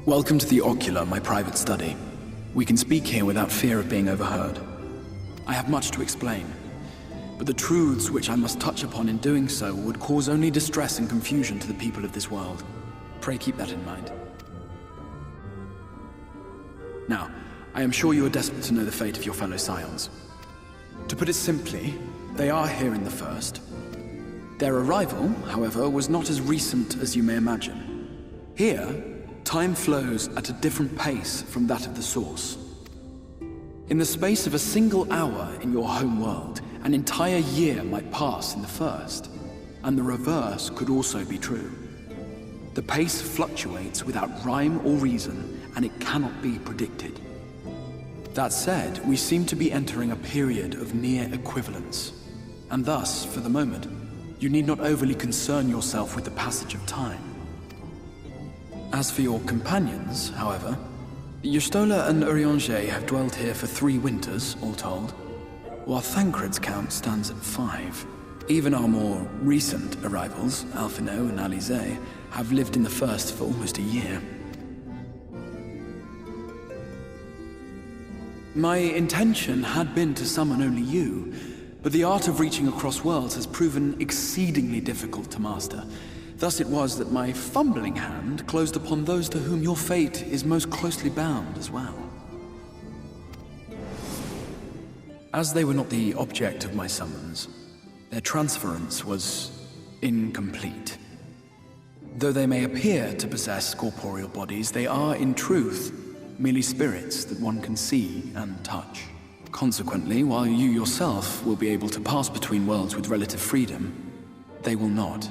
Welcome to the Ocular, my private study. We can speak here without fear of being overheard. I have much to explain, but the truths which I must touch upon in doing so would cause only distress and confusion to the people of this world. Pray keep that in mind. Now, I am sure you are desperate to know the fate of your fellow scions. To put it simply, they are here in the First. Their arrival, however, was not as recent as you may imagine. Here, time flows at a different pace from that of the Source. In the space of a single hour in your home world, an entire year might pass in the First, and the reverse could also be true. The pace fluctuates without rhyme or reason, and it cannot be predicted. That said, we seem to be entering a period of near equivalence, and thus, for the moment, you need not overly concern yourself with the passage of time. As for your companions, however, Y'shtola and Urianger have dwelled here for 3 winters, all told, while Thancred's count stands at 5. Even our more recent arrivals, Alphino and Alize, have lived in the First for almost a year. My intention had been to summon only you, but the art of reaching across worlds has proven exceedingly difficult to master. Thus it was that my fumbling hand closed upon those to whom your fate is most closely bound as well. As they were not the object of my summons, their transference was incomplete. Though they may appear to possess corporeal bodies, they are, in truth, merely spirits that one can see and touch. Consequently, while you yourself will be able to pass between worlds with relative freedom, they will not.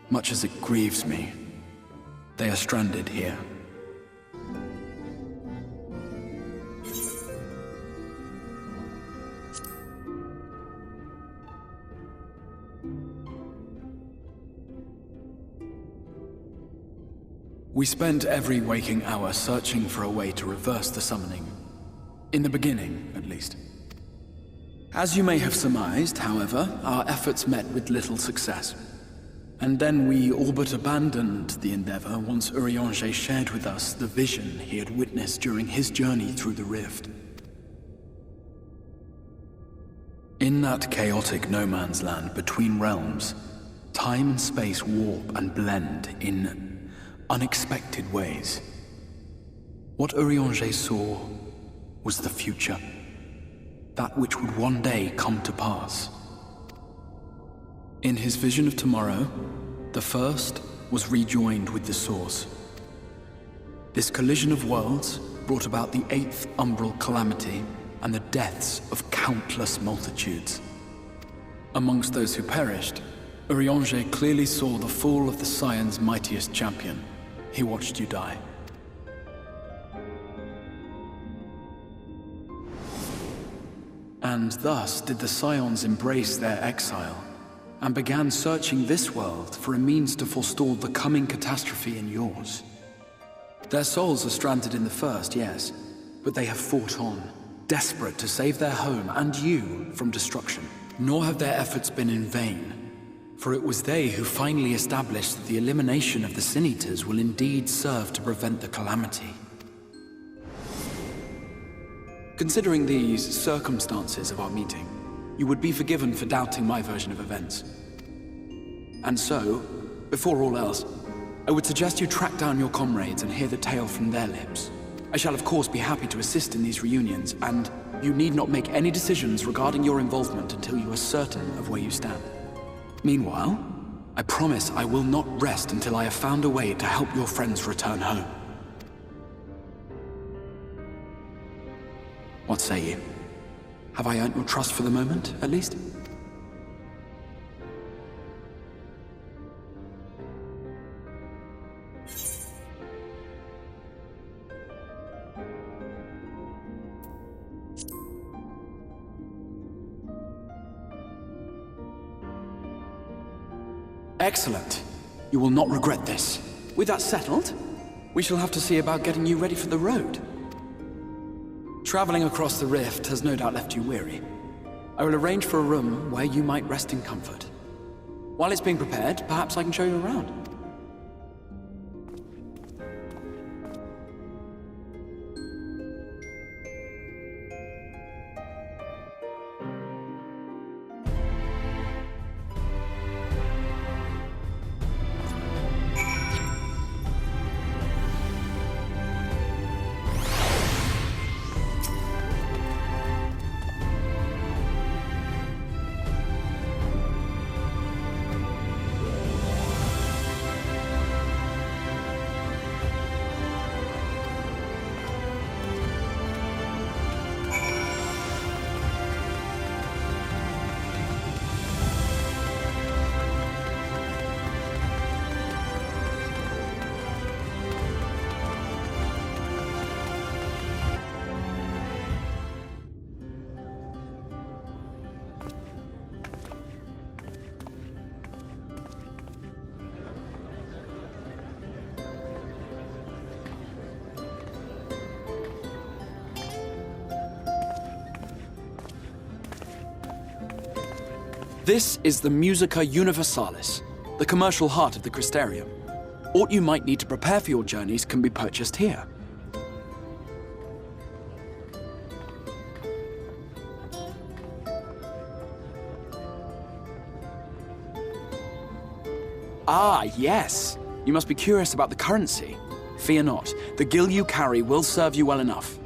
Much as it grieves me, they are stranded here. We spent every waking hour searching for a way to reverse the summoning. In the beginning, at least. As you may have surmised, however, our efforts met with little success. And then we all but abandoned the endeavor once Urianger shared with us the vision he had witnessed during his journey through the rift. In that chaotic no-man's land between realms, time and space warp and blend in unexpected ways. What Urianger saw was the future, that which would one day come to pass. In his vision of tomorrow, the First was rejoined with the Source. This collision of worlds brought about the 8th umbral calamity and the deaths of countless multitudes. Amongst those who perished, Urianger clearly saw the fall of the Scion's mightiest champion. He watched you die. And thus did the Scions embrace their exile, and began searching this world for a means to forestall the coming catastrophe in yours. Their souls are stranded in the First, yes, but they have fought on, desperate to save their home and you from destruction. Nor have their efforts been in vain, for it was they who finally established that the elimination of the Sin Eaters will indeed serve to prevent the calamity. Considering these circumstances of our meeting, you would be forgiven for doubting my version of events. And so, before all else, I would suggest you track down your comrades and hear the tale from their lips. I shall of course be happy to assist in these reunions, and you need not make any decisions regarding your involvement until you are certain of where you stand. Meanwhile, I promise I will not rest until I have found a way to help your friends return home. What say you? Have I earned your trust for the moment, at least? Excellent. You will not regret this. With that settled, we shall have to see about getting you ready for the road. Traveling across the rift has no doubt left you weary. I will arrange for a room where you might rest in comfort. While it's being prepared, perhaps I can show you around. This is the Musica Universalis, the commercial heart of the Crystarium. What you might need to prepare for your journeys can be purchased here. Ah, yes. You must be curious about the currency. Fear not. The gil you carry will serve you well enough.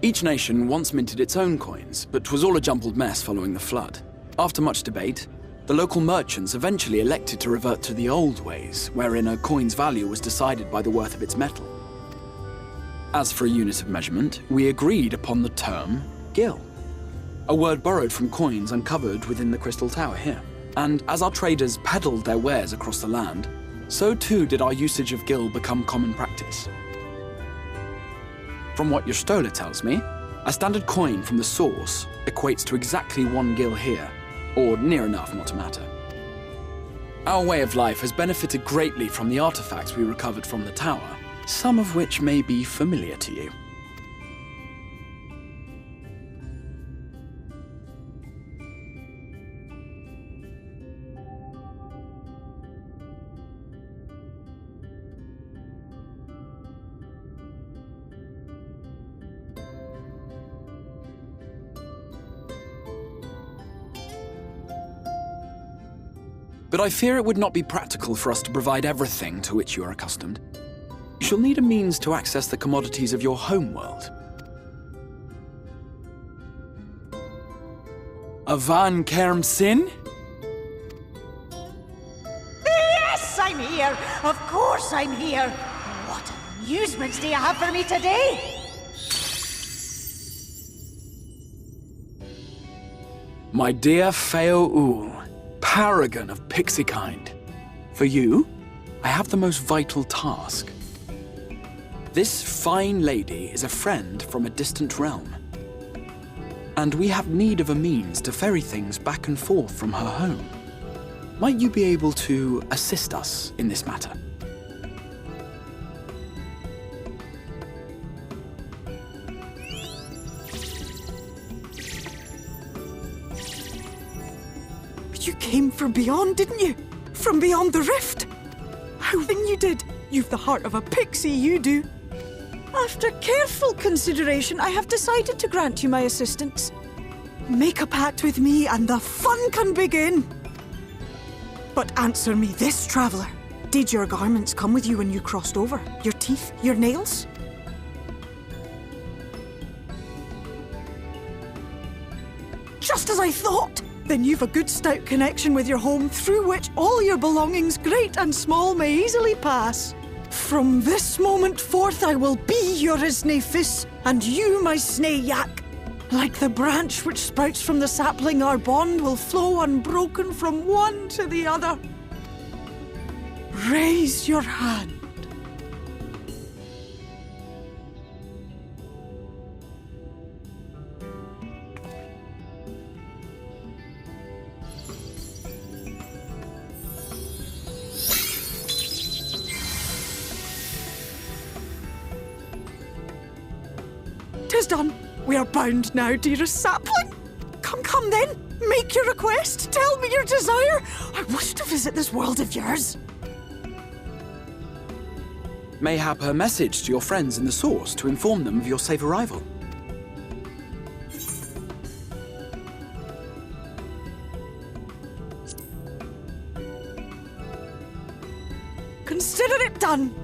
Each nation once minted its own coins, but 'twas all a jumbled mess following the flood. After much debate, the local merchants eventually elected to revert to the old ways, wherein a coin's value was decided by the worth of its metal. As for a unit of measurement, we agreed upon the term gil, a word borrowed from coins uncovered within the Crystal Tower here. And as our traders peddled their wares across the land, so too did our usage of gil become common practice. From what your stola tells me, a standard coin from the source equates to exactly 1 gil here, or near enough not to matter. Our way of life has benefited greatly from the artifacts we recovered from the tower, some of which may be familiar to you. But I fear it would not be practical for us to provide everything to which you are accustomed. You shall need a means to access the commodities of your homeworld. Avan Kerm Sin? Yes, I'm here! Of course I'm here! What amusements do you have for me today? My dear Feo Ul, paragon of pixie kind. For you, I have the most vital task. This fine lady is a friend from a distant realm, and we have need of a means to ferry things back and forth from her home. Might you be able to assist us in this matter? You came from beyond, didn't you? From beyond the rift? How then you did? You've the heart of a pixie, you do. After careful consideration, I have decided to grant you my assistance. Make a pact with me and the fun can begin. But answer me this, traveller. Did your garments come with you when you crossed over? Your teeth? Your nails? Just as I thought! Then you've a good stout connection with your home through which all your belongings, great and small, may easily pass. From this moment forth I will be your Isne Fis, and you my Snay Yak. Like the branch which sprouts from the sapling, our bond will flow unbroken from one to the other. Raise your hand. Tis done. We are bound now, dearest sapling. Come then. Make your request. Tell me your desire. I wish to visit this world of yours. Mayhap her message to your friends in the source to inform them of your safe arrival. Consider it done.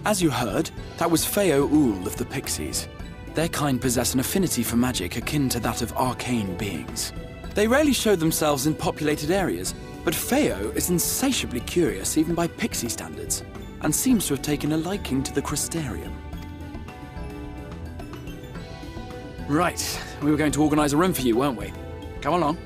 As you heard, that was Feo Ul of the Pixies. Their kind possess an affinity for magic akin to that of arcane beings. They rarely show themselves in populated areas, but Feo is insatiably curious even by pixie standards, and seems to have taken a liking to the Crystarium. Right, we were going to organize a room for you, weren't we? Come along.